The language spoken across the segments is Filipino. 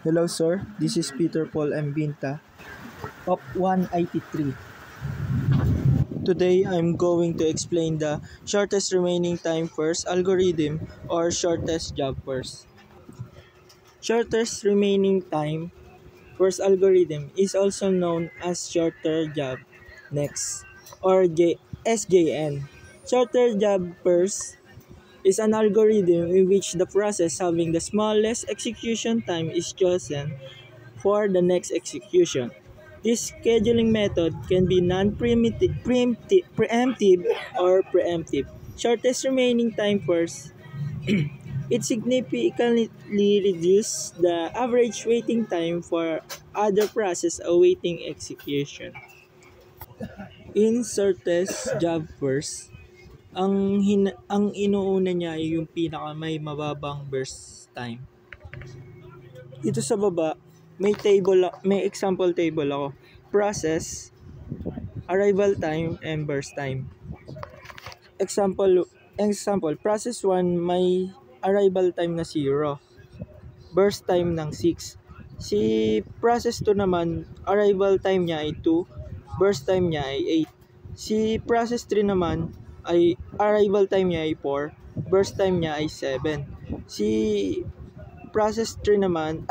Hello sir, this is Peter Paul M. Binta of 183. Today I'm going to explain the shortest remaining time first algorithm or shortest job first. Shortest remaining time first algorithm is also known as shorter job next or SJN. Shorter job first is an algorithm in which the process having the smallest execution time is chosen for the next execution. This scheduling method can be preemptive or preemptive. Shortest remaining time first, it significantly reduces the average waiting time for other process awaiting execution. In shortest job first, ang inuuna niya ay yung pinaka may mababang burst time. Dito sa baba, may example table ako. Process, arrival time, and burst time. Example, process 1 may arrival time na 0. Burst time ng 6. Si process 2 naman, arrival time niya ay 2, burst time niya ay 8. Si process 3 naman ay arrival time niya ay 4, burst time niya ay 7. Si process 4 naman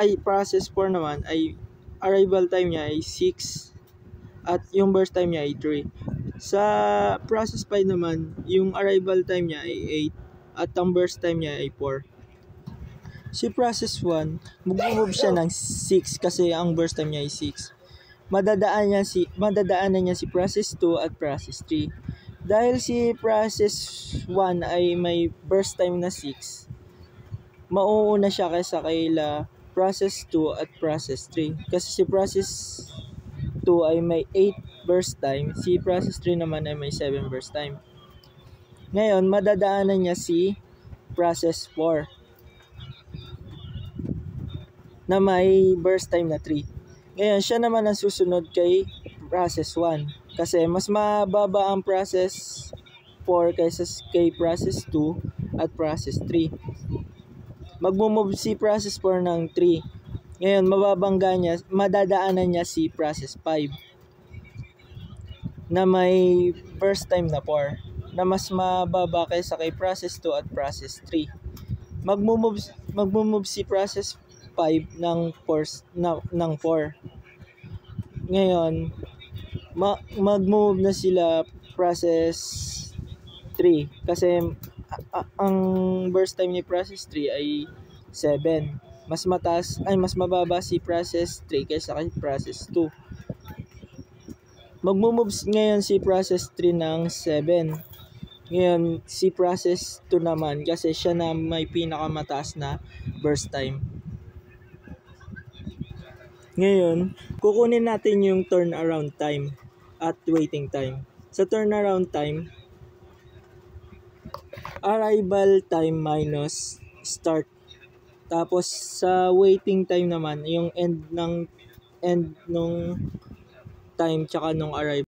ay arrival time niya ay 6 at yung burst time niya ay 3. Sa process 5 naman, yung arrival time niya ay 8 at ang burst time niya ay 4. Si process 1, mag-move siya ng 6 kasi ang burst time niya ay 6. Madadaanan niya si process 2 at process 3. Dahil si process 1 ay may burst time na 6, mauuna siya kaysa kaila process 2 at process 3. Kasi si process 2 ay may 8 burst time, si process 3 naman ay may 7 burst time. Ngayon, madadaanan niya si process 4 na may burst time na 3. Ngayon, siya naman ang susunod kay process 1 kasi mas mababa ang process 4 kaysa kay process 2 at process 3. Magmo-move si process 4 ng 3. Ngayon, madadaanan niya si process 5 na may burst time na 4 na mas mababa kaysa kay process 2 at process 3. Magmo-move si process 5 ng 4. Ngayon, mag-move na sila process 3 kasi ang burst time ni process 3 ay 7. Mas mababa si process 3 kaysa kay process 2. Magmo-move ngayon si process 3 ng 7. Ngayon, si process 2 naman kasi siya na may pinakamataas na burst time. Ngayon, kukunin natin yung turnaround time at waiting time. Sa turnaround time, arrival time minus start. Tapos sa waiting time naman, yung end nung time tsaka nung arrival.